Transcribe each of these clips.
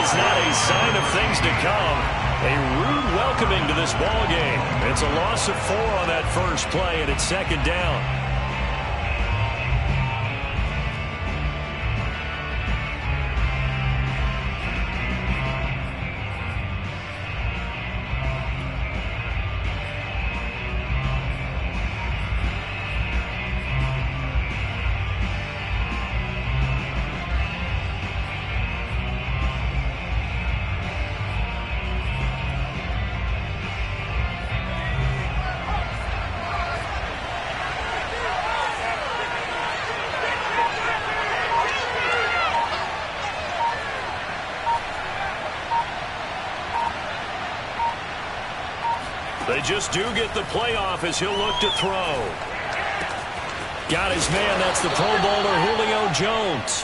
is not a sign of things to come. A rude welcoming to this ball game. It's a loss of 4 on that first play, and it's second down. They just do get the playoff as he'll look to throw. Got his man. That's the Pro Bowler Julio Jones.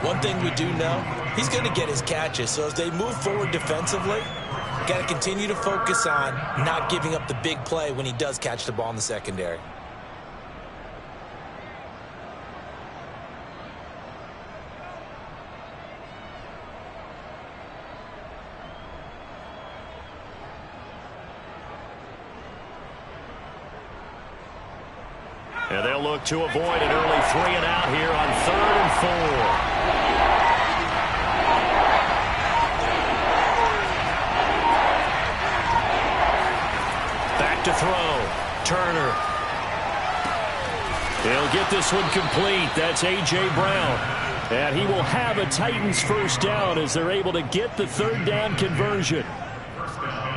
One thing we do know, he's going to get his catches. So as they move forward defensively, got to continue to focus on not giving up the big play when he does catch the ball in the secondary. And they'll look to avoid an early 3 and out here on 3rd and 4. Back to throw. Turner. He'll get this one complete. That's A.J. Brown. And he will have a Titans first down as they're able to get the 3rd down conversion.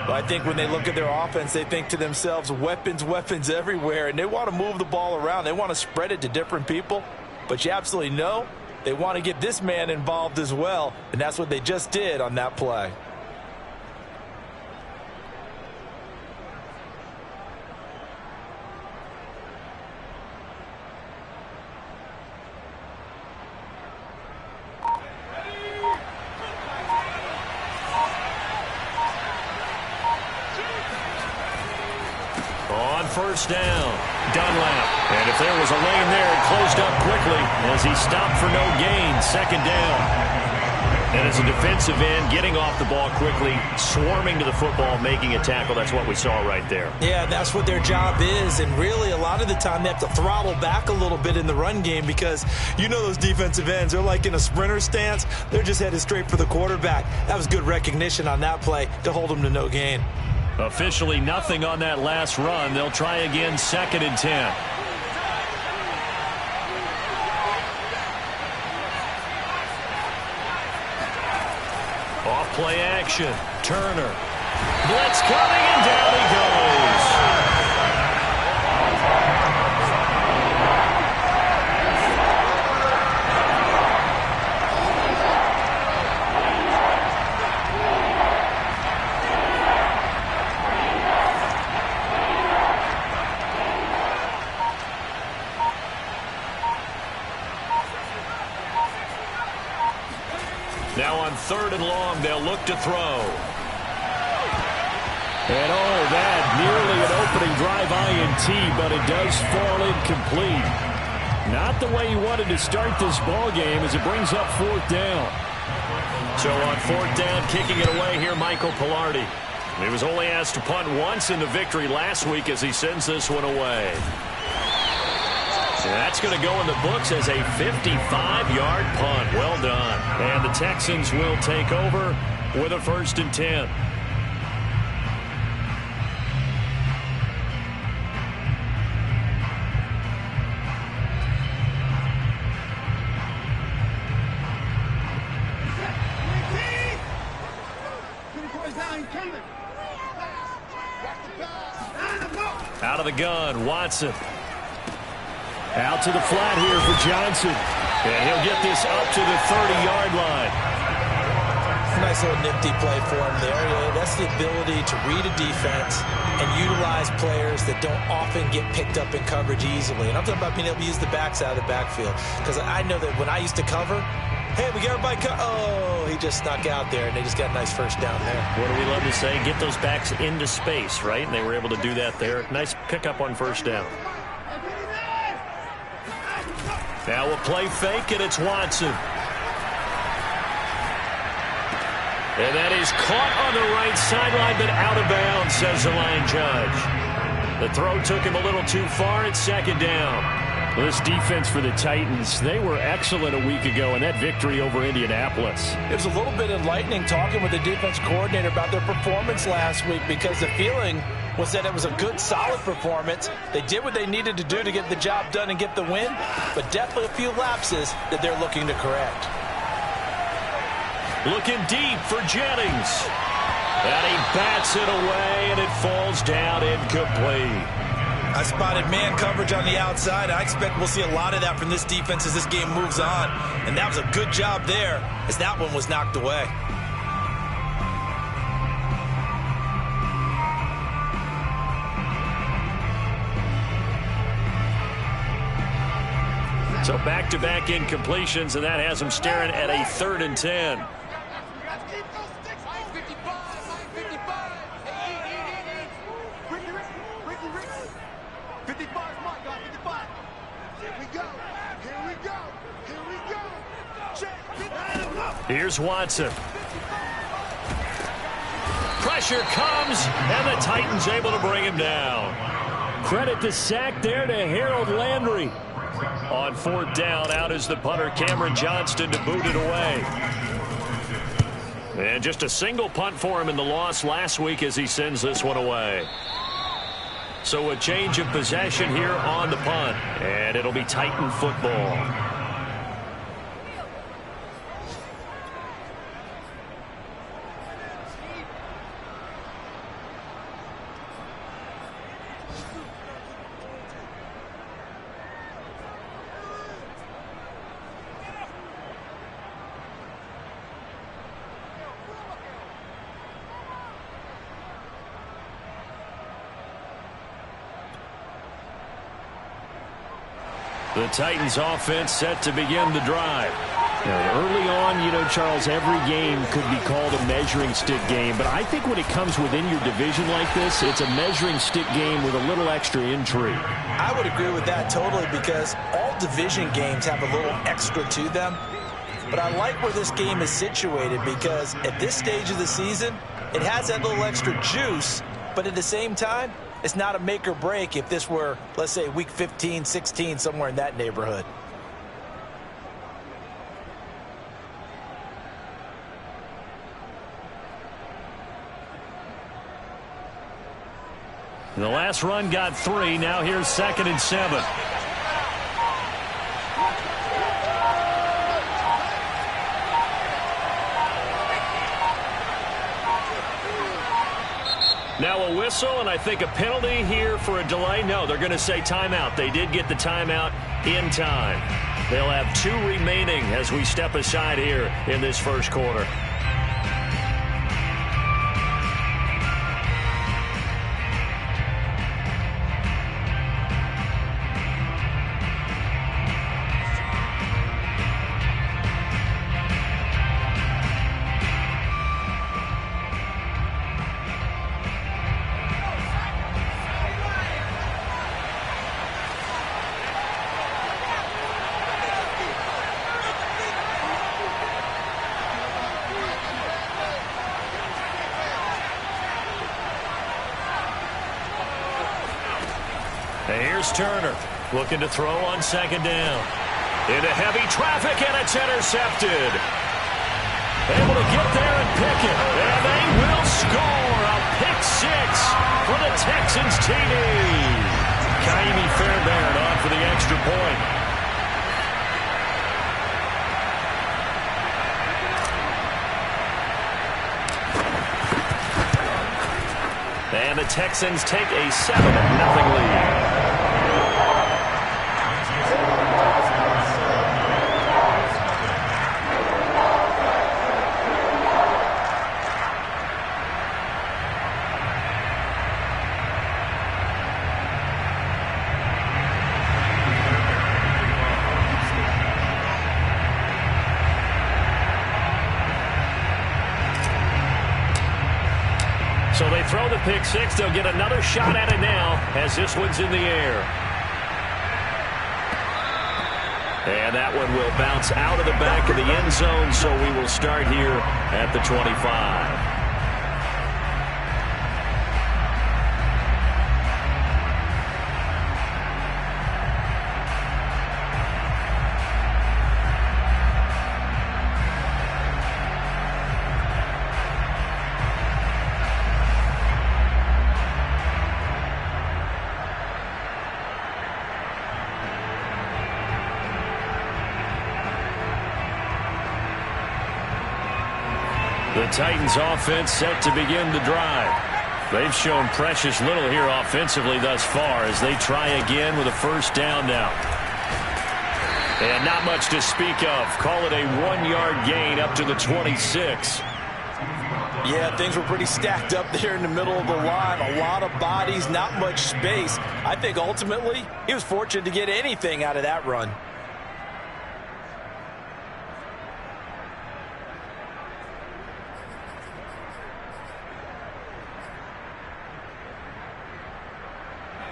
Well, I think when they look at their offense, they think to themselves, weapons, weapons everywhere, and they want to move the ball around. They want to spread it to different people, but you absolutely know they want to get this man involved as well, and that's what they just did on that play. First down, Dunlap. And if there was a lane there, it closed up quickly as he stopped for no gain. 2nd down. And as a defensive end, getting off the ball quickly, swarming to the football, making a tackle. That's what we saw right there. Yeah, that's what their job is. And really, a lot of the time, they have to throttle back a little bit in the run game because you know those defensive ends, they're like in a sprinter stance. They're just headed straight for the quarterback. That was good recognition on that play to hold them to no gain. Officially nothing on that last run. They'll try again 2nd and 10. Off play action. Turner. Blitz coming and down he goes. Now on 3rd and long, they'll look to throw. And oh, that nearly an opening drive INT, but it does fall incomplete. Not the way he wanted to start this ball game as it brings up 4th down. So on 4th down, kicking it away here, Michael Pilardi. He was only asked to punt once in the victory last week as he sends this one away. And that's going to go in the books as a 55-yard punt. Well done. And the Texans will take over with a 1st and 10. Out of the gun, Watson. Out to the flat here for Johnson. And he'll get this up to the 30-yard line. Nice little nifty play for him there. Yeah, that's the ability to read a defense and utilize players that don't often get picked up in coverage easily. And I'm talking about being able to use the backside of the backfield. Because I know that when I used to cover, hey, we got everybody oh, he just snuck out there, and they just got a nice first down there. What do we love to say? Get those backs into space, right? And they were able to do that there. Nice pickup on 1st down. Now a play fake, and it's Watson. And that is caught on the right sideline, but out of bounds, says the line judge. The throw took him a little too far. It's second down. Well, this defense for the Titans, they were excellent a week ago in that victory over Indianapolis. It was a little bit enlightening talking with the defense coordinator about their performance last week, because the feeling was that it was a good, solid performance. They did what they needed to do to get the job done and get the win, but definitely a few lapses that they're looking to correct. Looking deep for Jennings. And he bats it away, and it falls down incomplete. I spotted man coverage on the outside. I expect we'll see a lot of that from this defense as this game moves on. And that was a good job there as that one was knocked away. So back-to-back incompletions, and that has them staring at a 3rd and 10. Here's Watson. Pressure comes, and the Titans able to bring him down. Credit the sack there to Harold Landry. On 4th down, out is the punter, Cameron Johnston, to boot it away. And just a single punt for him in the loss last week as he sends this one away. So a change of possession here on the punt, and it'll be Titan football. The Titans offense set to begin the drive. Now, early on, you know, Charles, every game could be called a measuring stick game. But I think when it comes within your division like this, it's a measuring stick game with a little extra intrigue. I would agree with that totally, because all division games have a little extra to them. But I like where this game is situated, because at this stage of the season, it has that little extra juice. But at the same time, it's not a make or break if this were, let's say, week 15, 16, somewhere in that neighborhood. The last run got 3. Now here's 2nd and 7. Now a whistle, and I think a penalty here for a delay. No, they're going to say timeout. They did get the timeout in time. They'll have 2 remaining as we step aside here in this first quarter. Here's Turner looking to throw on 2nd down. Into heavy traffic, and it's intercepted. Able to get there and pick it. And they will score a pick 6 for the Texans TD. Kaimi Fairbairn on for the extra point. And the Texans take a 7-0 lead. So they throw the pick 6. They'll get another shot at it now as this one's in the air. And that one will bounce out of the back of the end zone, so we will start here at the 25. The Titans offense set to begin the drive. They've shown precious little here offensively thus far as they try again with a first down now. And not much to speak of. Call it a 1-yard gain up to the 26. Yeah, things were pretty stacked up there in the middle of the line. A lot of bodies, not much space. I think ultimately he was fortunate to get anything out of that run.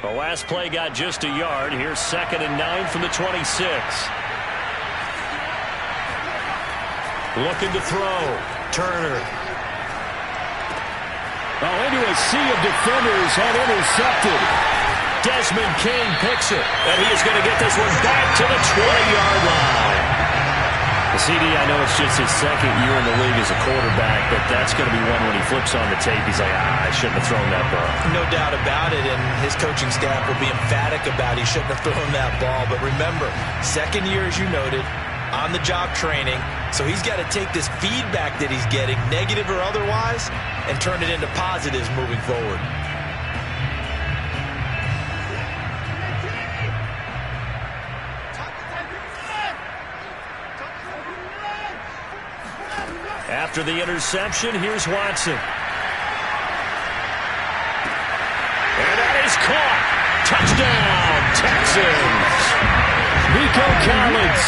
The last play got just a yard. Here's 2nd and 9 from the 26. Looking to throw. Turner. Oh, into a sea of defenders and intercepted. Desmond King picks it. And he is going to get this one back to the 20-yard line. The CD, I know it's just his 2nd year in the league as a quarterback, but that's going to be one when he flips on the tape. He's like, I shouldn't have thrown that ball. No doubt about it, and his coaching staff will be emphatic about he shouldn't have thrown that ball. But remember, 2nd year, as you noted, on-the-job training, so he's got to take this feedback that he's getting, negative or otherwise, and turn it into positives moving forward. After the interception, here's Watson. And that is caught. Touchdown, Texans. Nico Collins.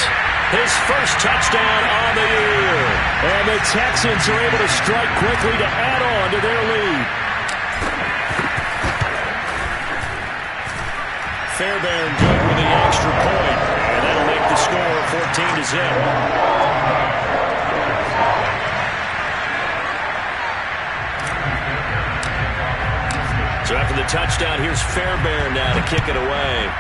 His first touchdown on the year. And the Texans are able to strike quickly to add on to their lead. Fairbairn good with the extra point. And that'll make the score 14-0. So after the touchdown, here's Fairbairn now to kick it away.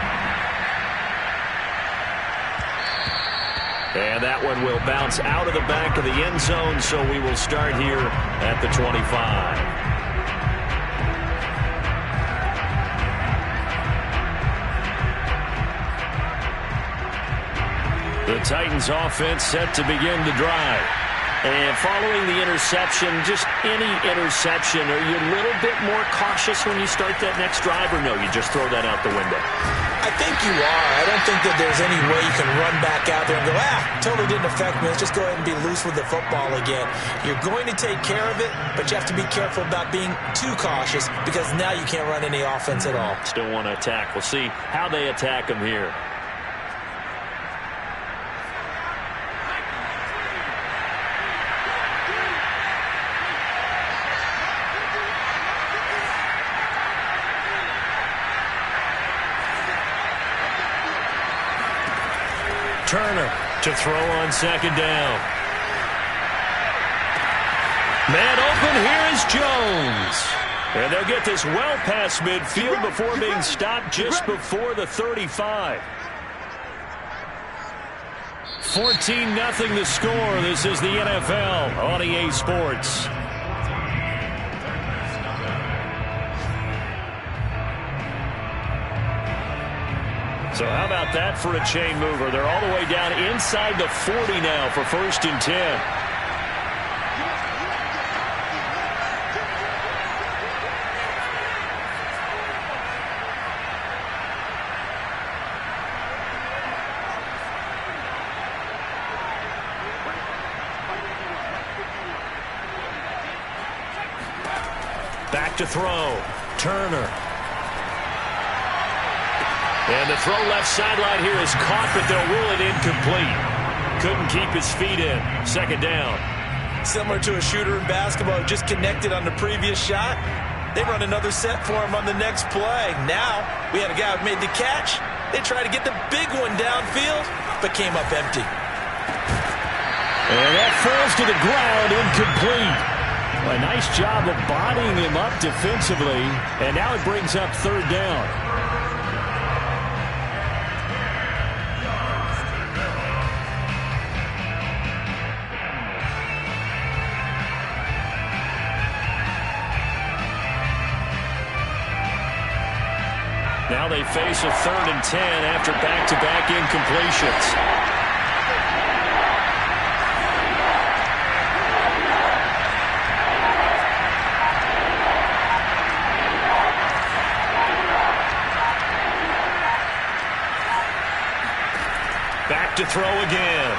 And that one will bounce out of the back of the end zone, so we will start here at the 25. The Titans offense set to begin the drive. And following the interception, just any interception, are you a little bit more cautious when you start that next drive, or no, you just throw that out the window? I think you are. I don't think that there's any way you can run back out there and go, totally didn't affect me. Let's just go ahead and be loose with the football again. You're going to take care of it, but you have to be careful about being too cautious because now you can't run any offense at all. Still want to attack. We'll see how they attack them here. Turner to throw on 2nd down. Man open, here is Jones. And they'll get this well past midfield before being stopped just before the 35. 14-0 the score. This is the NFL on EA Sports. So how about that for a chain mover? They're all the way down inside the 40 now for 1st and 10. Back to throw. Turner. And the throw left sideline here is caught, but they'll rule it incomplete. Couldn't keep his feet in. 2nd down. Similar to a shooter in basketball, just connected on the previous shot. They run another set for him on the next play. Now, we had a guy who made the catch. They try to get the big one downfield. but came up empty. And that falls to the ground, incomplete. A nice job of bodying him up defensively, and now it brings up third down. Now they face a 3rd and 10 after back-to-back incompletions. Back to throw again.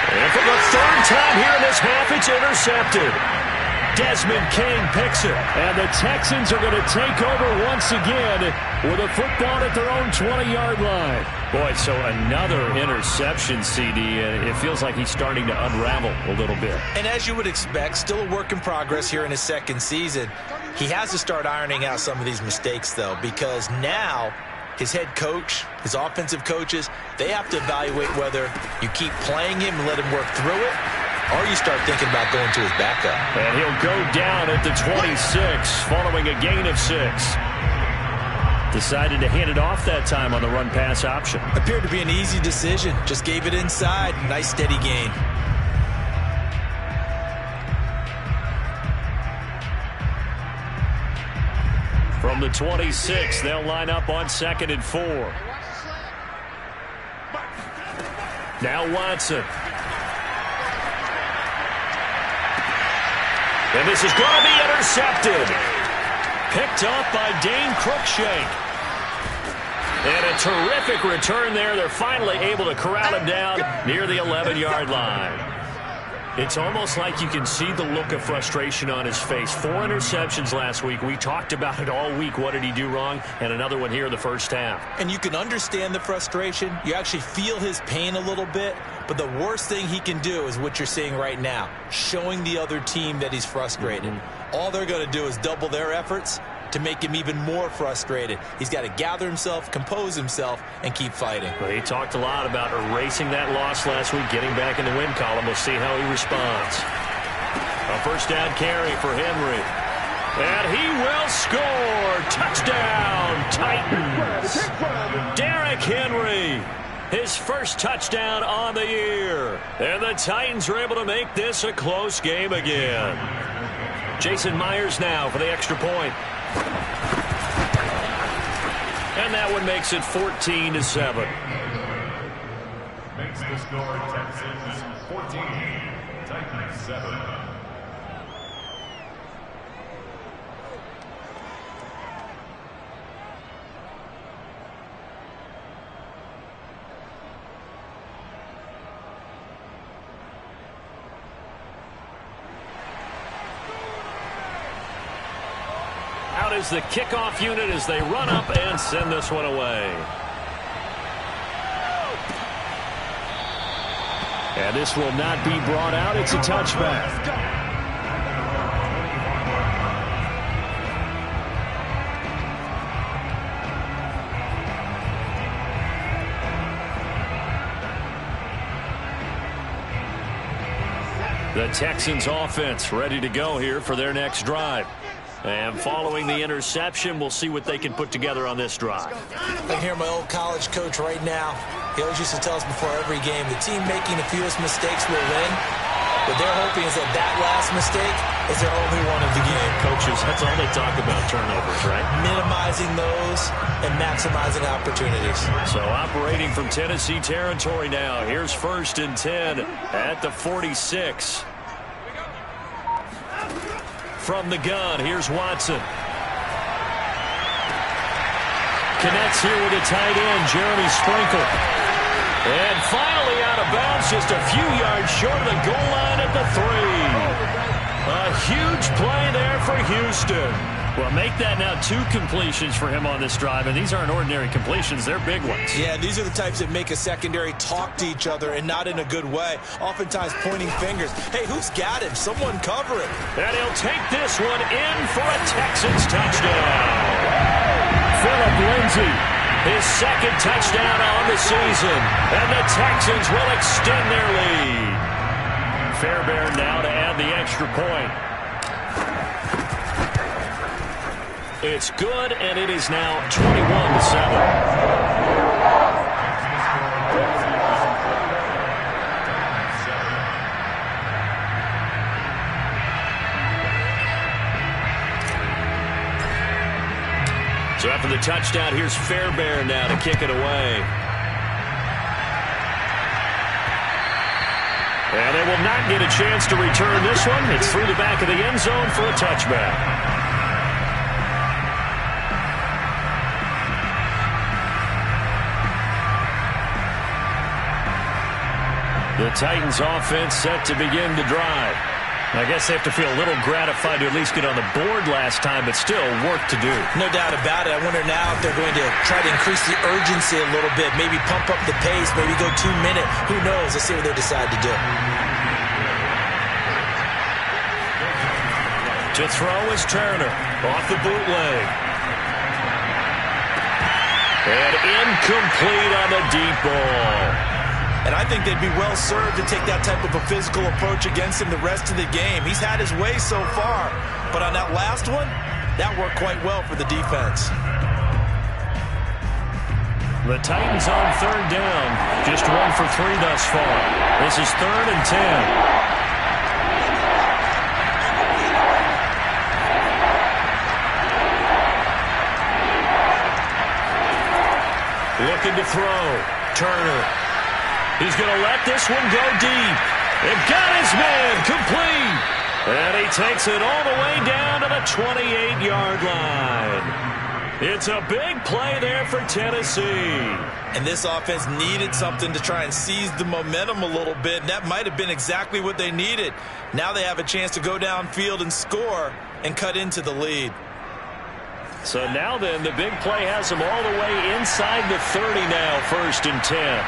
And for the 3rd time here in this half, it's intercepted. Desmond King picks it. And the Texans are going to take over once again with a football at their own 20-yard line. Boy, so another interception, CD, and it feels like he's starting to unravel a little bit. And as you would expect, still a work in progress here in his 2nd season. He has to start ironing out some of these mistakes, though, because now his head coach, his offensive coaches, they have to evaluate whether you keep playing him and let him work through it, or you start thinking about going to his backup. And he'll go down at the 26 following a gain of 6. Decided to hand it off that time on the run-pass option. Appeared to be an easy decision. Just gave it inside. Nice steady gain. From the 26, they'll line up on 2nd and 4. Now Watson. And this is going to be intercepted. Picked off by Dane Cruikshank. And a terrific return there. They're finally able to corral him down near the 11-yard line. It's almost like you can see the look of frustration on his face. 4 interceptions last week. We talked about it all week. What did he do wrong? And another one here in the first half. And you can understand the frustration. You actually feel his pain a little bit. But the worst thing he can do is what you're seeing right now, showing the other team that he's frustrated. All they're going to do is double their efforts to make him even more frustrated. He's got to gather himself, compose himself, and keep fighting. Well, he talked a lot about erasing that loss last week, getting back in the win column. We'll see how he responds. A first down carry for Henry. And he will score. Touchdown, Titans. Derrick Henry, his first touchdown on the year. And the Titans are able to make this a close game again. Jason Myers now for the extra point. And that one makes it 14-7. Makes the score Texans 14, Titans 7. Out is the kickoff unit as they run up and send this one away. And this will not be brought out. It's a touchback. The Texans offense ready to go here for their next drive. And following the interception, we'll see what they can put together on this drive. I can hear my old college coach right now. He always used to tell us before every game, the team making the fewest mistakes will win. What they're hoping is that that last mistake is their only one of the game. Coaches, that's all they talk about, turnovers, right? Minimizing those and maximizing opportunities. So operating from Tennessee territory now. Here's 1st and 10 at the 46. From the gun, here's Watson. Connects here with a tight end, Jeremy Sprinkle. And finally out of bounds, just a few yards short of the goal line at the 3. A huge play there for Houston. Well, make that now 2 completions for him on this drive, and these aren't ordinary completions. They're big ones. Yeah, these are the types that make a secondary talk to each other and not in a good way. Oftentimes pointing fingers. Hey, who's got him? Someone cover it. And he'll take this one in for a Texans touchdown. Phillip Lindsay His second touchdown on the season. And the Texans will extend their lead. Fairbairn now to add the extra point. It's good, and it is now 21-7. So after the touchdown, here's Fairbairn now to kick it away. And they will not get a chance to return this one. It's through the back of the end zone for a touchback. The Titans offense set to begin the drive. I guess they have to feel a little gratified to at least get on the board last time, but still work to do. No doubt about it. I wonder now if they're going to try to increase the urgency a little bit, maybe pump up the pace, maybe go 2 minute. Who knows? Let's see what they decide to do. To throw is Turner. Off the bootleg. And incomplete on the deep ball. And I think they'd be well served to take that type of a physical approach against him the rest of the game. He's had his way so far, but on that last one, that worked quite well for the defense. The Titans on third down, just 1 for 3 thus far. This is 3rd and 10. Looking to throw. Turner. He's going to let this one go deep. They've got his man complete. And he takes it all the way down to the 28-yard line. It's a big play there for Tennessee. And this offense needed something to try and seize the momentum a little bit, and that might have been exactly what they needed. Now they have a chance to go downfield and score and cut into the lead. So now then, the big play has them all the way inside the 30 now, 1st and 10.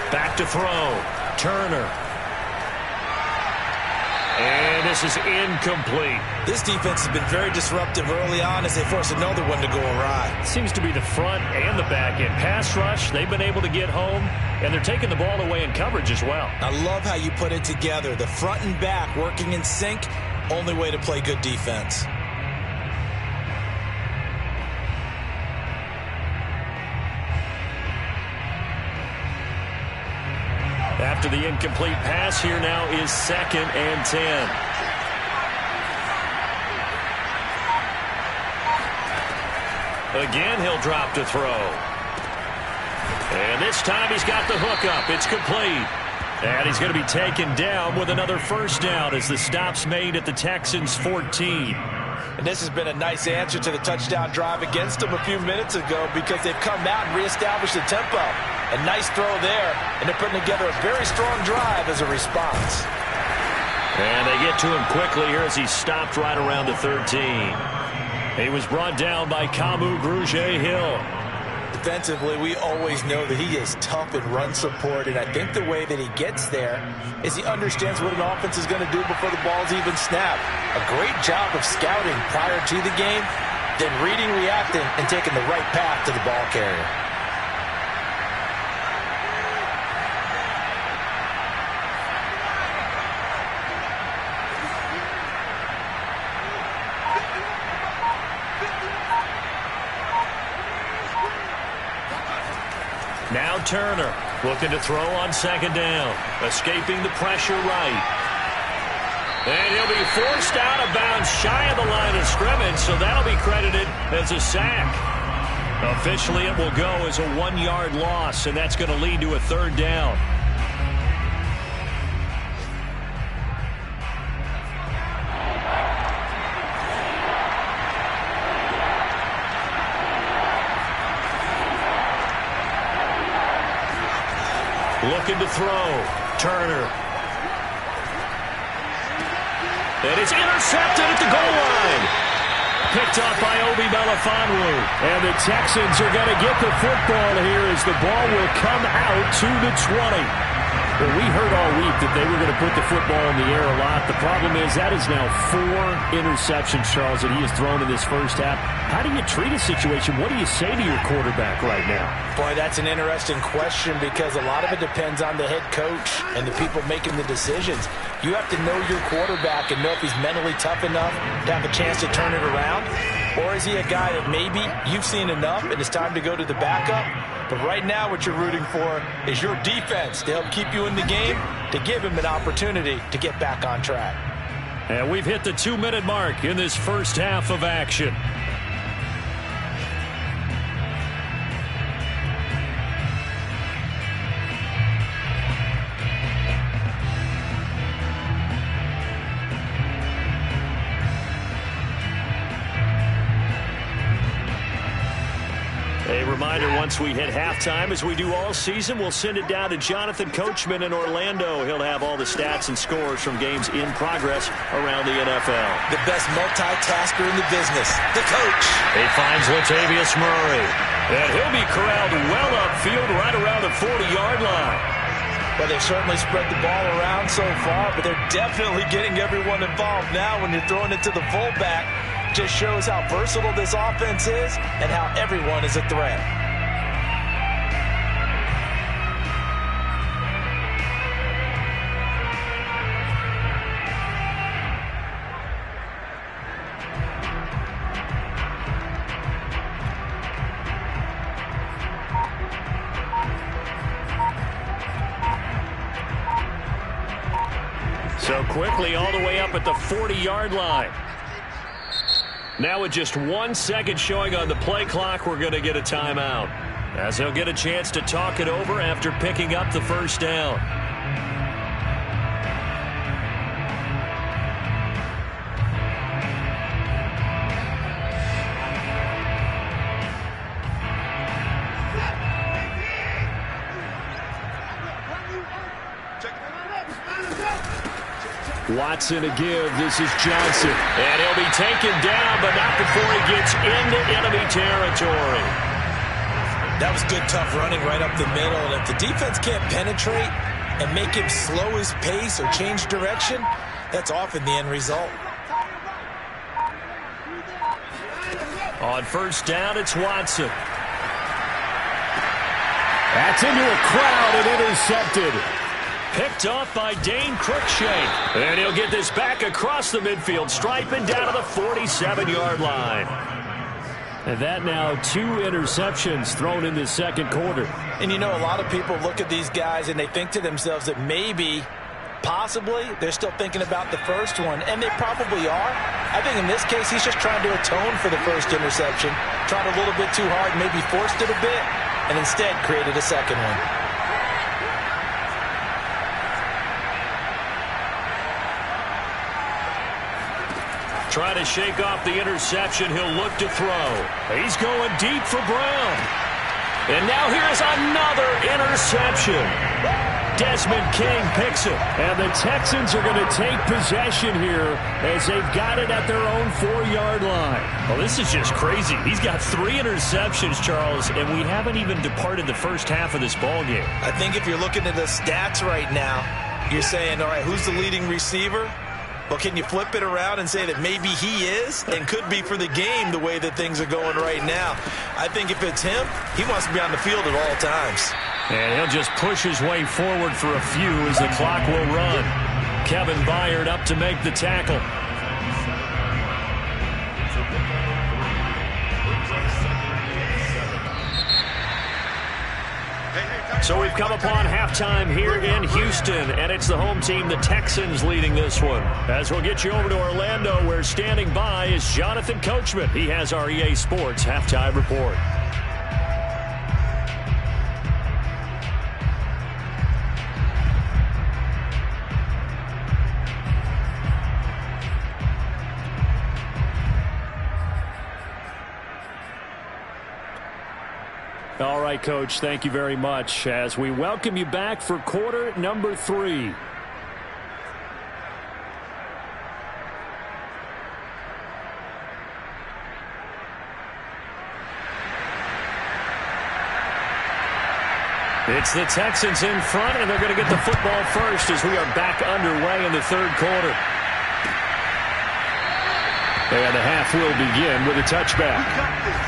Back to throw. Turner. And this is incomplete. This defense has been very disruptive early on as they force another one to go awry. Seems to be the front and the back end. Pass rush, they've been able to get home, and they're taking the ball away in coverage as well. I love how you put it together. The front and back working in sync, only way to play good defense. After the incomplete pass, here now is 2nd and 10. Again, he'll drop to throw. And this time he's got the hook up. It's complete. And he's going to be taken down with another 1st down as the stop's made at the Texans' 14. And this has been a nice answer to the touchdown drive against them a few minutes ago because they've come out and reestablished the tempo. A nice throw there, and they're putting together a very strong drive as a response. And they get to him quickly here as he's stopped right around the 13. He was brought down by Kamu Grugier-Hill. Defensively, we always know that he is tough in run support, and I think the way that he gets there is he understands what an offense is going to do before the ball's even snapped. A great job of scouting prior to the game, then reading, reacting, and taking the right path to the ball carrier. Now Turner looking to throw on 2nd down. Escaping the pressure right. And he'll be forced out of bounds shy of the line of scrimmage, so that'll be credited as a sack. Officially, it will go as a 1-yard loss, and that's going to lead to a 3rd down. Looking to throw. Turner. And it's intercepted at the goal line. Picked up by Obi Melifonwu. And the Texans are going to get the football here as the ball will come out to the 20. Well, we heard all week that they were going to put the football in the air a lot. The problem is that is now 4 interceptions, Charles, that he has thrown in this first half. How do you treat a situation? What do you say to your quarterback right now? Boy, that's an interesting question because a lot of it depends on the head coach and the people making the decisions. You have to know your quarterback and know if he's mentally tough enough to have a chance to turn it around. Or is he a guy that maybe you've seen enough and it's time to go to the backup? But right now what you're rooting for is your defense to help keep you in the game, to give him an opportunity to get back on track. And we've hit the 2-minute mark in this first half of action. A reminder, once we hit halftime, as we do all season, we'll send it down to Jonathan Coachman in Orlando. He'll have all the stats and scores from games in progress around the NFL. The best multitasker in the business, the coach. He finds Latavius Murray. And he'll be corralled well upfield right around the 40-yard line. Well, they've certainly spread the ball around so far, but they're definitely getting everyone involved now when you're throwing it to the fullback. Just shows how versatile this offense is and how everyone is a threat. So quickly all the way up at the 40-yard line. Now with just 1 second showing on the play clock, we're going to get a timeout, as he'll get a chance to talk it over after picking up the first down. Watson to give. This is Johnson. And he'll be taken down, but not before he gets into enemy territory. That was good, tough running right up the middle. And if the defense can't penetrate and make him slow his pace or change direction, that's often the end result. On first down, it's Watson. That's into a crowd and intercepted. Picked off by Dane Cruikshank. And he'll get this back across the midfield, striping down to the 47-yard line. And that now 2 interceptions thrown in the second quarter. And you know, a lot of people look at these guys and they think to themselves that maybe, possibly, they're still thinking about the first one. And they probably are. I think in this case, he's just trying to atone for the first interception. Tried a little bit too hard, maybe forced it a bit, and instead created a second one. Trying to shake off the interception. He'll look to throw. He's going deep for Brown. And now here's another interception. Desmond King picks it. And the Texans are going to take possession here as they've got it at their own 4-yard line. Well, this is just crazy. He's got 3 interceptions, Charles, and we haven't even departed the first half of this ballgame. I think if you're looking at the stats right now, you're saying, all right, who's the leading receiver? Well, can you flip it around and say that maybe he is and could be for the game the way that things are going right now? I think if it's him, he wants to be on the field at all times. And he'll just push his way forward for a few as the clock will run. Kevin Byard up to make the tackle. So we've come upon halftime here in Houston, and it's the home team, the Texans, leading this one. As we'll get you over to Orlando, where standing by is Jonathan Coachman. He has our EA Sports halftime report. All right, Coach, thank you very much as we welcome you back for quarter number 3. It's the Texans in front, and they're going to get the football first as we are back underway in the third quarter. And the half will begin with a touchback.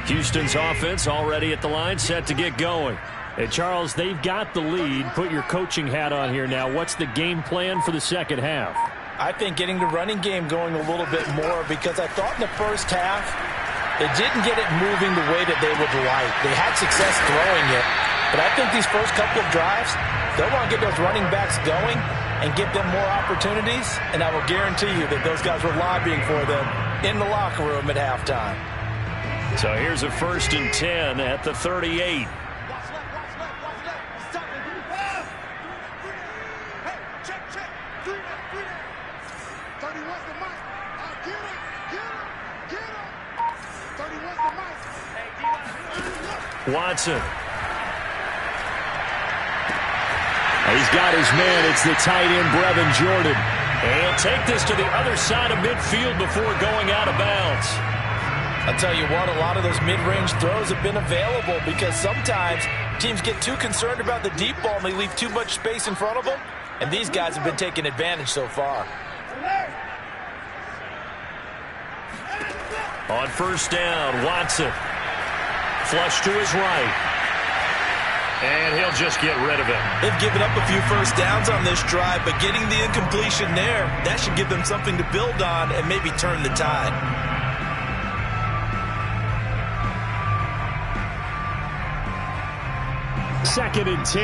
Houston's offense already at the line, set to get going. Hey, Charles, they've got the lead. Put your coaching hat on here now. What's the game plan for the second half? I think getting the running game going a little bit more, because I thought in the first half they didn't get it moving the way that they would like. They had success throwing it, but I think these first couple of drives, they'll want to get those running backs going and give them more opportunities, and I will guarantee you that those guys were lobbying for them in the locker room at halftime. So here's a 1st and 10 at the 38. Watson. He's got his man. It's the tight end, Brevin Jordan. And he'll take this to the other side of midfield before going out of bounds. I'll tell you what, a lot of those mid-range throws have been available because sometimes teams get too concerned about the deep ball and they leave too much space in front of them, and these guys have been taking advantage so far. On 1st down, Watson. Flush to his right. And he'll just get rid of it. They've given up a few first downs on this drive, but getting the incompletion there, that should give them something to build on and maybe turn the tide. Second and 10.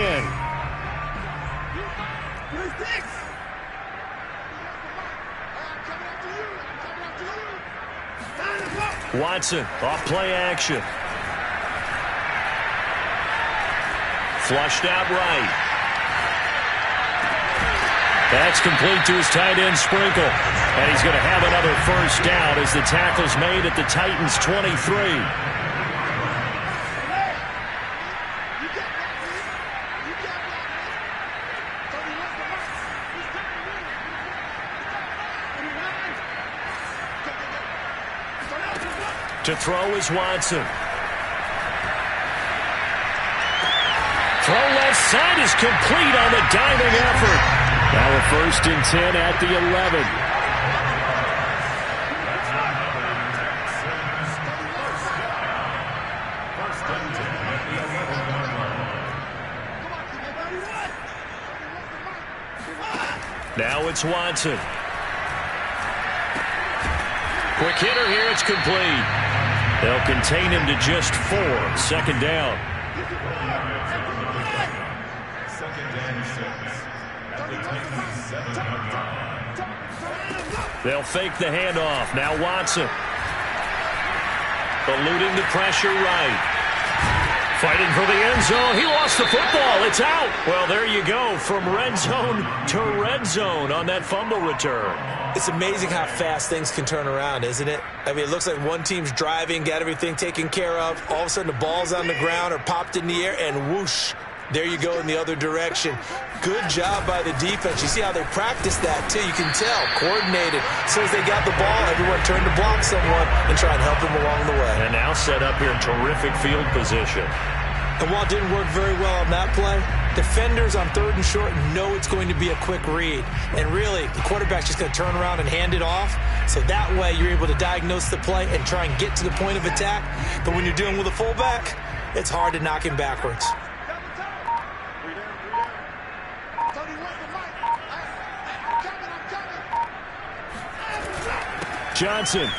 Watson off play action. Flushed out right. That's complete to his tight end, Sprinkle. And he's going to have another 1st down as the tackle's made at the Titans' 23. To throw is Watson. Throw left side is complete on the diving effort. Now a 1st and 10 at the 11. Now it's Watson. Quick hitter here, it's complete. They'll contain him to just 4. 2nd down. 2nd and 6. At the Titans' 7-yard line. They'll fake the handoff. Now Watson. Eluding the pressure right. Fighting for the end zone. He lost the football. It's out. Well, there you go. From red zone to red zone on that fumble return. It's amazing how fast things can turn around, isn't it? I mean, it looks like one team's driving, got everything taken care of. All of a sudden, the ball's on the ground or popped in the air, and whoosh, there you go in the other direction. Good job by the defense. You see how they practice that, too. You can tell, coordinated. As soon as they got the ball, everyone turned to block someone and try and help them along the way. And now set up here in terrific field position. And while it didn't work very well on that play, defenders on 3rd and short know it's going to be a quick read. And really, the quarterback's just going to turn around and hand it off. So that way, you're able to diagnose the play and try and get to the point of attack. But when you're dealing with a fullback, it's hard to knock him backwards. Johnson.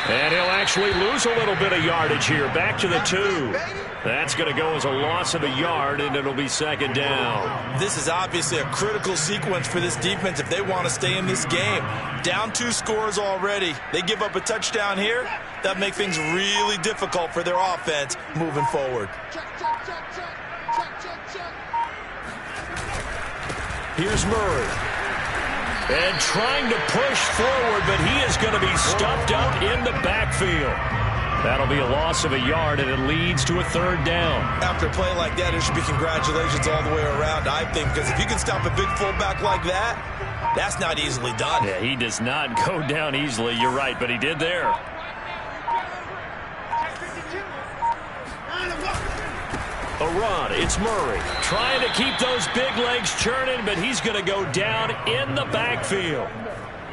And he'll actually lose a little bit of yardage here. Back to the 2. That's going to go as a loss of a yard, and it'll be 2nd down. This is obviously a critical sequence for this defense if they want to stay in this game. Down 2 scores already. They give up a touchdown here. That makes things really difficult for their offense moving forward. Here's Murray. And trying to push forward, but he is going to be stuffed up in the backfield. That'll be a loss of a yard, and it leads to a third down. After a play like that, it should be congratulations all the way around, I think, because if you can stop a big fullback like that, that's not easily done. Yeah, he does not go down easily. You're right, but he did there. A run. It's Murray trying to keep those big legs churning, but he's going to go down in the backfield.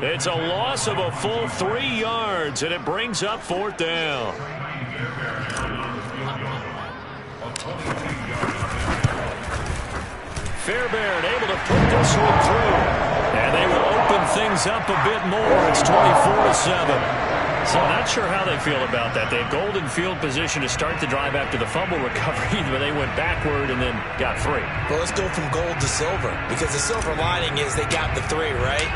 It's a loss of a full 3 yards, and it brings up fourth down. Fairbairn able to put this one through, and they will open things up a bit more. It's 24-7. So not sure how they feel about that. They had golden field position to start the drive after the fumble recovery, but they went backward and then got 3. Well, let's go from gold to silver, because the silver lining is they got the 3, right?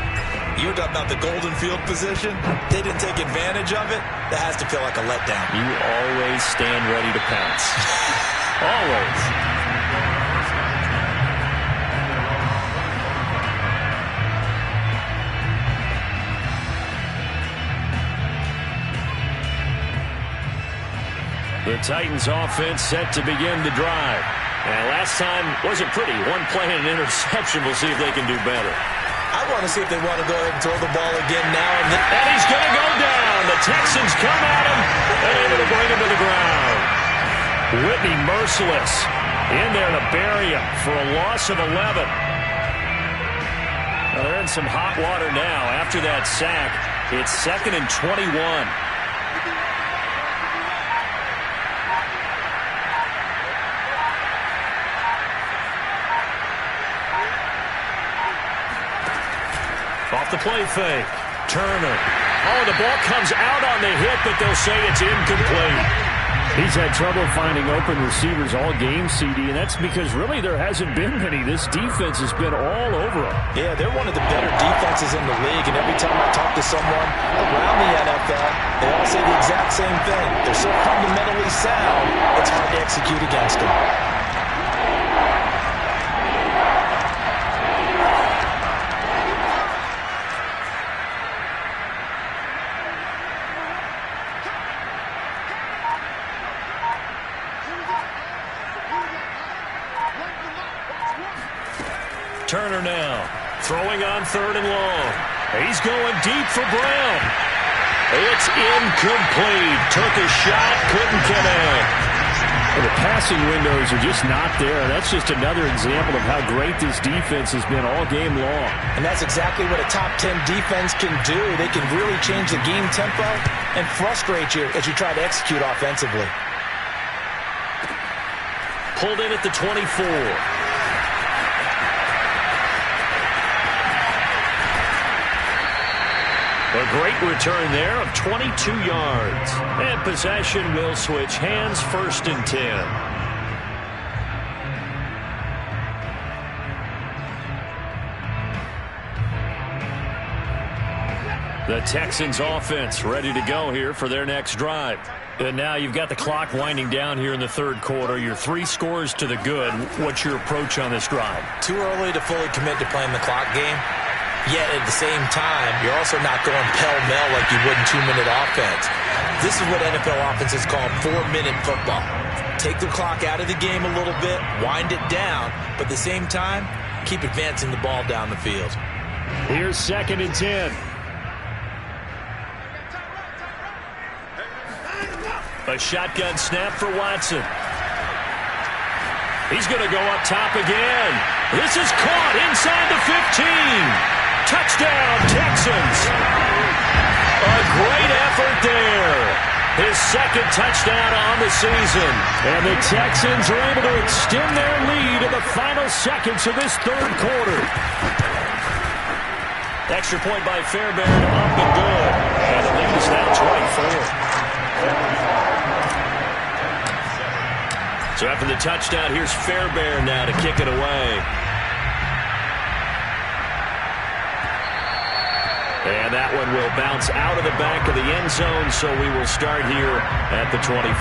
You're talking about the golden field position. They didn't take advantage of it. That has to feel like a letdown. You always stand ready to pounce. Always. The Titans offense set to begin the drive. And last time wasn't pretty. One play and an interception. We'll see if they can do better. I want to see if they want to go ahead and throw the ball again now. And he's going to go down. The Texans come at him and able to bring him to the ground. Whitney merciless in there to bury him for a loss of 11. Well, they're in some hot water now. After that sack, it's 2nd and 21. Off the play fake. Turner. Oh, the ball comes out on the hit, but they'll say it's incomplete. He's had trouble finding open receivers all game, CD, and that's because really there hasn't been many. This defense has been all over them. Yeah, they're one of the better defenses in the league, and every time I talk to someone around the NFL, they all say the exact same thing. They're so fundamentally sound, it's hard to execute against them. Turner now, throwing on 3rd and long. He's going deep for Brown. It's incomplete. Took a shot, couldn't connect. Well, the passing windows are just not there. That's just another example of how great this defense has been all game long. And that's exactly what a top 10 defense can do. They can really change the game tempo and frustrate you as you try to execute offensively. Pulled in at the 24. A great return there of 22 yards. And possession will switch hands, 1st and 10. The Texans offense ready to go here for their next drive. And now you've got the clock winding down here in the 3rd quarter. You're 3 scores to the good. What's your approach on this drive? Too early to fully commit to playing the clock game. Yet at the same time, you're also not going pell-mell like you would in 2-minute offense. This is what NFL offenses call 4-minute football. Take the clock out of the game a little bit, wind it down, but at the same time, keep advancing the ball down the field. Here's 2nd and 10. A shotgun snap for Watson. He's going to go up top again. This is caught inside the 15. Touchdown, Texans. A great effort there. His 2nd touchdown on the season. And the Texans are able to extend their lead in the final seconds of this 3rd quarter. Extra point by Fairbairn, up and good. And the lead is now 24. So after the touchdown, here's Fairbairn now to kick it away. And that one will bounce out of the back of the end zone, so we will start here at the 25.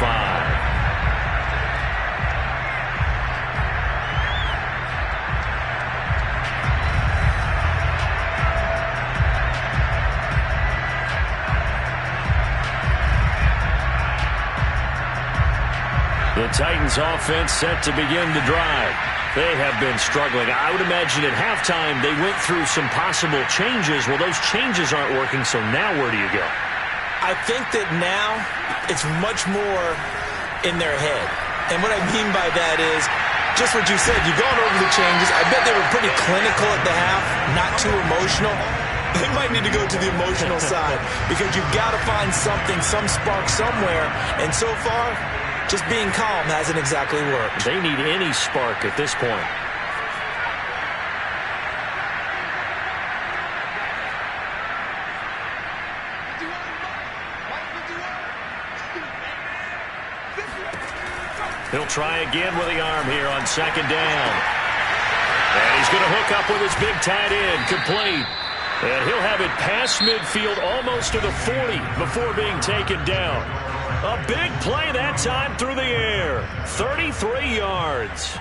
The Titans offense set to begin the drive. They have been struggling. I would imagine at halftime they went through some possible changes. Well, those changes aren't working, so now where do you go? I think that now it's much more in their head. And what I mean by that is just what you said. You've gone over the changes. I bet they were pretty clinical at the half, not too emotional. They might need to go to the emotional side because you've got to find something, some spark somewhere. And so far, just being calm hasn't exactly worked. They need any spark at this point. He'll try again with the arm here on second down. And he's going to hook up with his big tight end, complete. And he'll have it past midfield almost to the 40 before being taken down. A big play that time through the air. 33 yards.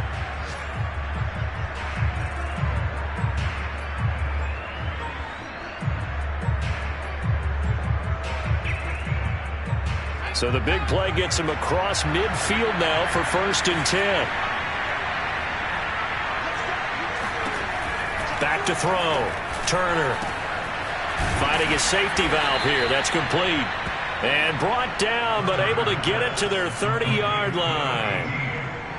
So the big play gets him across midfield now for 1st and 10. Back to throw. Turner finding a safety valve here. That's complete. And brought down, but able to get it to their 30-yard line.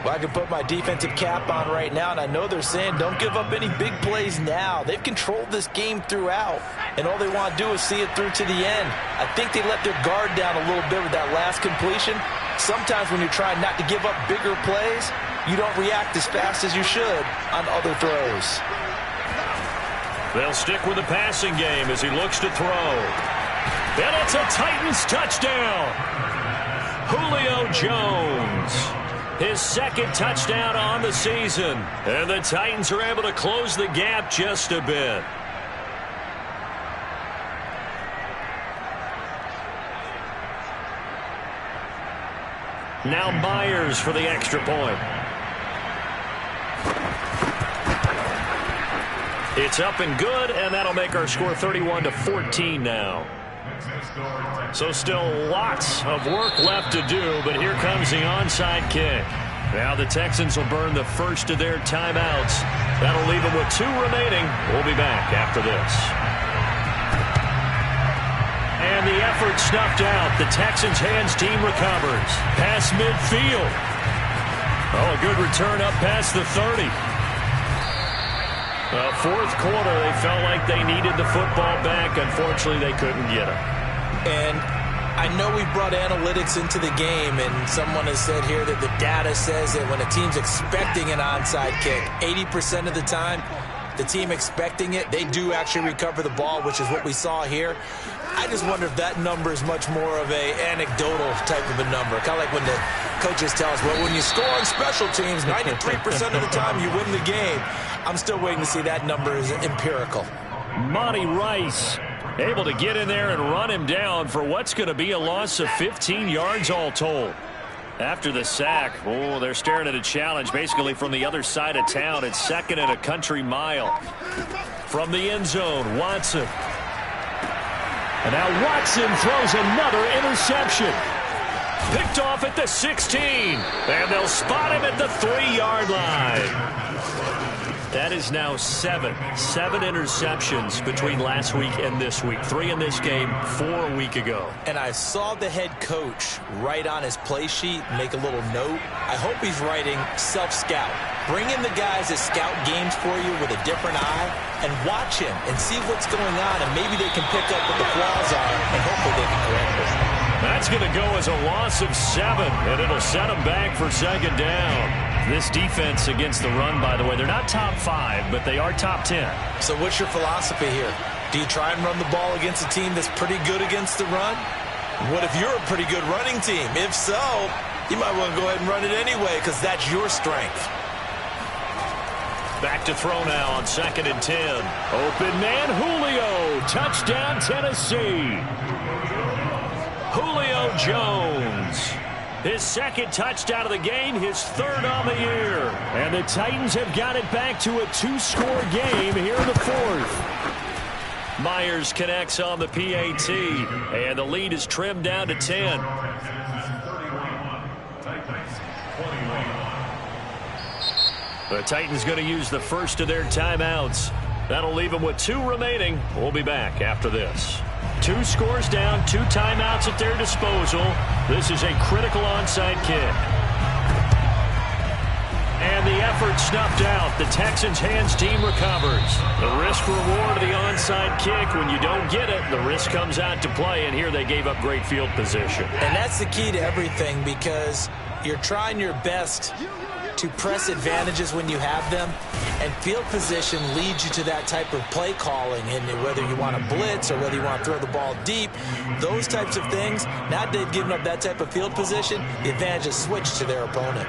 Well, I can put my defensive cap on right now, and I know they're saying don't give up any big plays now. They've controlled this game throughout, and all they want to do is see it through to the end. I think they let their guard down a little bit with that last completion. Sometimes when you're trying not to give up bigger plays, you don't react as fast as you should on other throws. They'll stick with the passing game as he looks to throw. And it's a Titans touchdown. Julio Jones. His 2nd touchdown on the season. And the Titans are able to close the gap just a bit. Now Myers for the extra point. It's up and good, and that'll make our score 31-14 now. So still lots of work left to do, but here comes the onside kick. Now the Texans will burn the first of their timeouts. That'll leave them with 2 remaining. We'll be back after this. And the effort snuffed out. The Texans hands team recovers. Past midfield. Oh, a good return up past the 30. Fourth quarter, they felt like they needed the football back. Unfortunately, they couldn't get it. And I know we brought analytics into the game, and someone has said here that the data says that when a team's expecting an onside kick, 80% of the time, the team expecting it, they do actually recover the ball, which is what we saw here. I just wonder if that number is much more of a anecdotal type of a number. Kind of like when the coaches tell us, well, when you score on special teams, 93% of the time you win the game. I'm still waiting to see that number is empirical. Monty Rice able to get in there and run him down for what's going to be a loss of 15 yards all told. After the sack, oh, they're staring at a challenge basically from the other side of town. It's 2nd and a country mile. From the end zone, Watson. And now Watson throws another interception. Picked off at the 16. And they'll spot him at the 3-yard line. That is now 7 interceptions between last week and this week. 3 in this game, 4 a week ago. And I saw the head coach write on his play sheet, make a little note. I hope he's writing self-scout. Bring in the guys that scout games for you with a different eye and watch him and see what's going on, and maybe they can pick up what the flaws are, and hopefully they can correct it. That's going to go as a loss of 7, and it'll set them back for 2nd down. This defense against the run, by the way, they're not top 5, but they are top 10. So what's your philosophy here? Do you try and run the ball against a team that's pretty good against the run? What if you're a pretty good running team? If so, you might want to go ahead and run it anyway because that's your strength. Back to throw now on 2nd and 10. Open man, Julio. Touchdown, Tennessee. Julio Jones. His 2nd touchdown of the game, his 3rd on the year. And the Titans have got it back to a 2-score game here in the 4th. Myers connects on the PAT, and the lead is trimmed down to 10. The Titans going to use the first of their timeouts. That'll leave them with 2 remaining. We'll be back after this. 2 scores down, 2 timeouts at their disposal. This is a critical onside kick. And the effort snuffed out. The Texans' hands team recovers. The risk reward of the onside kick. When you don't get it, the risk comes out to play, and here they gave up great field position. And that's the key to everything, because you're trying your best to press advantages when you have them, and field position leads you to that type of play calling. And whether you want to blitz or whether you want to throw the ball deep, those types of things, now they've given up that type of field position, the advantage is switched to their opponent.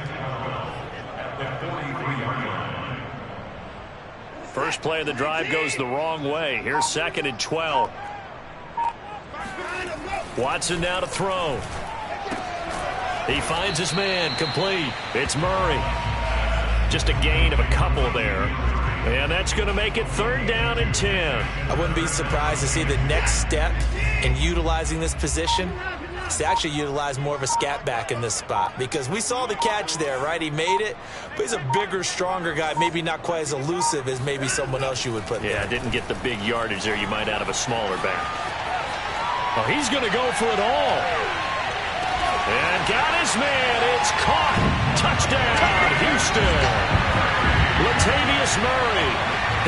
First play of the drive goes the wrong way. Here's 2nd and 12. Watson now to throw. He finds his man, complete. It's Murray. Just a gain of a couple there. And that's going to make it 3rd down and 10. I wouldn't be surprised to see the next step in utilizing this position is to actually utilize more of a scat back in this spot, because we saw the catch there, right? He made it, but he's a bigger, stronger guy, maybe not quite as elusive as maybe someone else you would put there. Yeah, didn't get the big yardage there you might out of a smaller back. Oh, he's going to go for it all. And got his man. It's caught. Touchdown, Houston. Latavius Murray,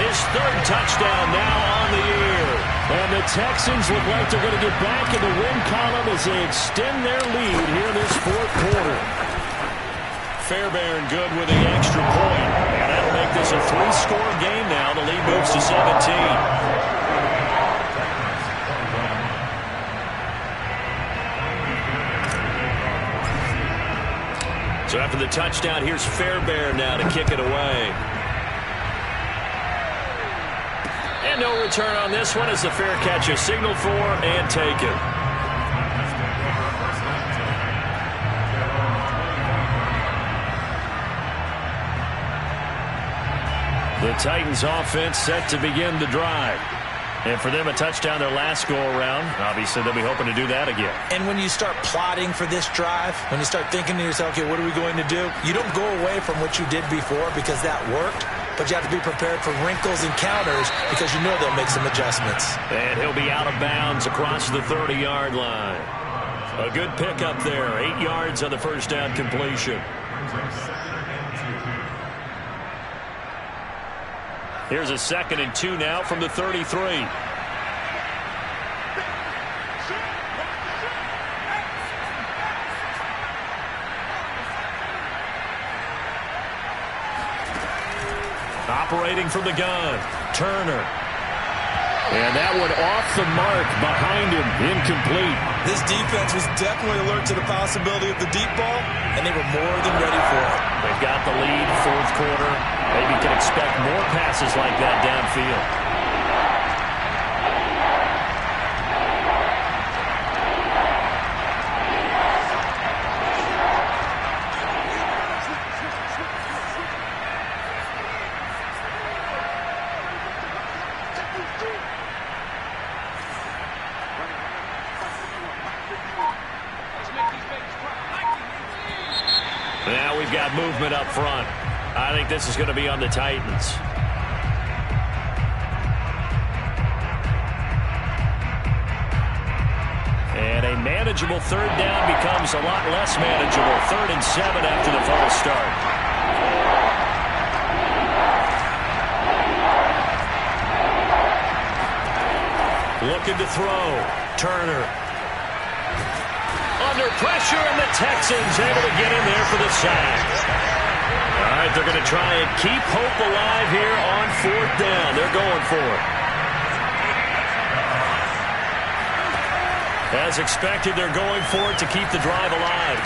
his 3rd touchdown now on the year. And the Texans look like they're going to get back in the win column as they extend their lead here in this 4th quarter. Fairbairn good with the extra point. And that'll make this a 3-score game now. The lead moves to 17. So after the touchdown, here's Fairbairn now to kick it away. And no return on this one as the fair catch is signaled for and taken. The Titans offense set to begin the drive. And for them, a touchdown their last go-around. Obviously, they'll be hoping to do that again. And when you start plotting for this drive, when you start thinking to yourself, okay, what are we going to do? You don't go away from what you did before because that worked, but you have to be prepared for wrinkles and counters because you know they'll make some adjustments. And he'll be out of bounds across the 30-yard line. A good pickup there. 8 yards on the first down completion. Here's a 2nd and 2 now from the 33. Operating from the gun, Turner. And that one off the mark behind him, incomplete. This defense was definitely alert to the possibility of the deep ball, and they were more than ready for it. They've got the lead, 4th quarter. Maybe can expect more passes like that downfield. Now we've got movement up front. I think this is going to be on the Titans. And a manageable 3rd down becomes a lot less manageable. 3rd and 7 after the false start. Looking to throw. Turner. Under pressure, and the Texans able to get in there for the sack. All right, they're going to try and keep hope alive here on 4th down. They're going for it. As expected, they're going for it to keep the drive alive.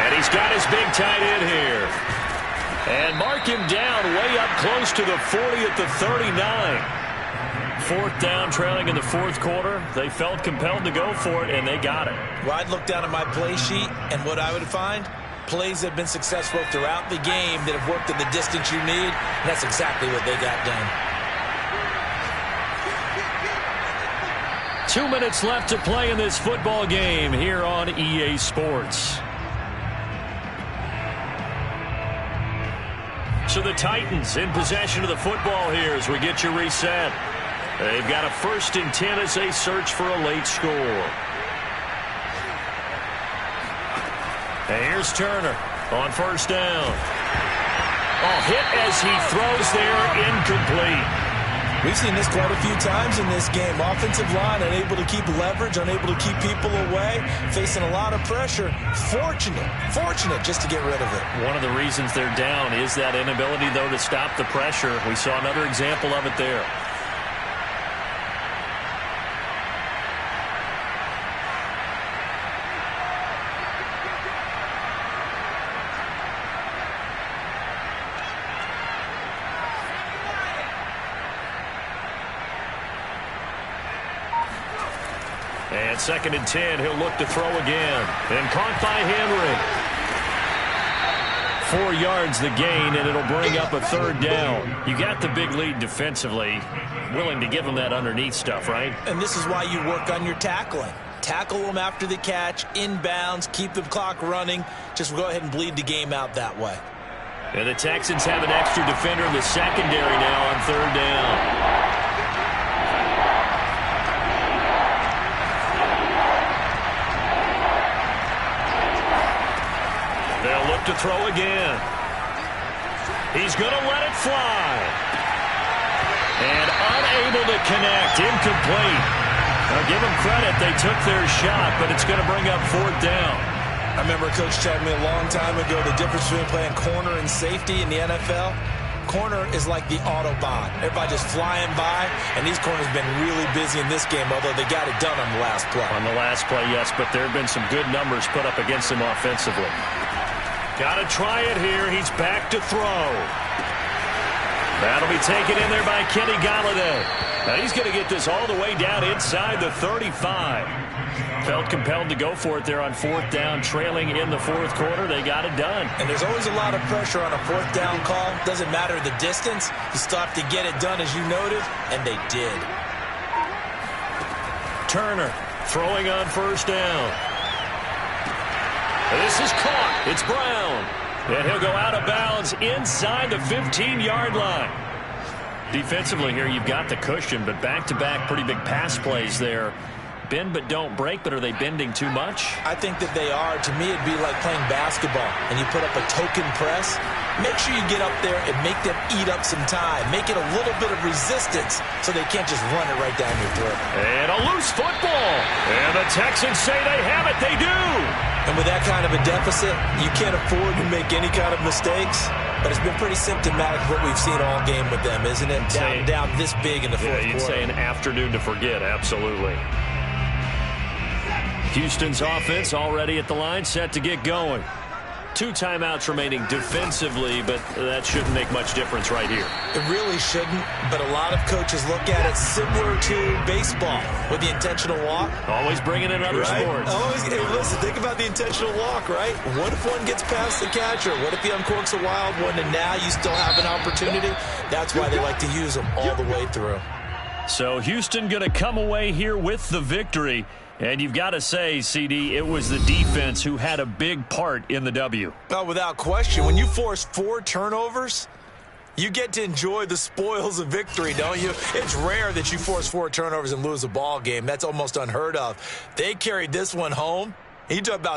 And he's got his big tight end here. And mark him down way up close to the 40 at the 39. 4th down, trailing in the 4th quarter. They felt compelled to go for it, and they got it. Well, I'd look down at my play sheet, and what I would find, plays that have been successful throughout the game that have worked at the distance you need, and that's exactly what they got done. 2 minutes left to play in this football game here on EA Sports. So the Titans in possession of the football here as we get you reset. They've got a 1st and 10 as they search for a late score. And here's Turner on 1st down. Oh, hit as he throws there, incomplete. We've seen this quite a few times in this game. Offensive line unable to keep leverage, unable to keep people away, facing a lot of pressure. Fortunate just to get rid of it. One of the reasons they're down is that inability, though, to stop the pressure. We saw another example of it there. And 2nd and 10, he'll look to throw again. And caught by Henry. 4 yards the gain, and it'll bring up a 3rd down. You got the big lead defensively. Willing to give them that underneath stuff, right? And this is why you work on your tackling. Tackle them after the catch, inbounds, keep the clock running. Just go ahead and bleed the game out that way. And the Texans have an extra defender in the secondary now on 3rd down. They'll look to throw again. He's going to let it fly. And unable to connect. Incomplete. Now give them credit. They took their shot, but it's going to bring up 4th down. I remember a coach telling me a long time ago the difference between playing corner and safety in the NFL. Corner is like the Autobahn. Everybody just flying by, and these corners have been really busy in this game, although they got it done on the last play. On the last play, yes, but there have been some good numbers put up against him offensively. Got to try it here. He's back to throw. That'll be taken in there by Kenny Golladay. Now he's going to get this all the way down inside the 35. Felt compelled to go for it there on 4th down, trailing in the 4th quarter. They got it done. And there's always a lot of pressure on a 4th down call. Doesn't matter the distance. You still have to get it done, as you noted, and they did. Turner throwing on 1st down. This is caught. It's Brown. And he'll go out of bounds inside the 15-yard line. Defensively here, you've got the cushion, but back-to-back pretty big pass plays there. Bend but don't break, but are they bending too much? I think that they are. To me, it'd be like playing basketball, and you put up a token press. Make sure you get up there and make them eat up some time. Make it a little bit of resistance so they can't just run it right down your throat. And a loose football. And the Texans say they have it. They do. And with that kind of a deficit, you can't afford to make any kind of mistakes. But it's been pretty symptomatic of what we've seen all game with them, isn't it? Down this big in the fourth quarter. You'd say an afternoon to forget, absolutely. Houston's offense already at the line, set to get going. 2 timeouts remaining defensively, but that shouldn't make much difference right here. It really shouldn't, but a lot of coaches look at it similar to baseball with the intentional walk. Always bringing in other sports. Hey, listen, think about the intentional walk, right? What if one gets past the catcher? What if he uncorks a wild one and now you still have an opportunity? That's why they like to use them all the way through. So Houston going to come away here with the victory. And you've got to say, CD, it was the defense who had a big part in the W. Oh, without question. When you force 4 turnovers, you get to enjoy the spoils of victory, don't you? It's rare that you force 4 turnovers and lose a ball game. That's almost unheard of. They carried this one home. You talk about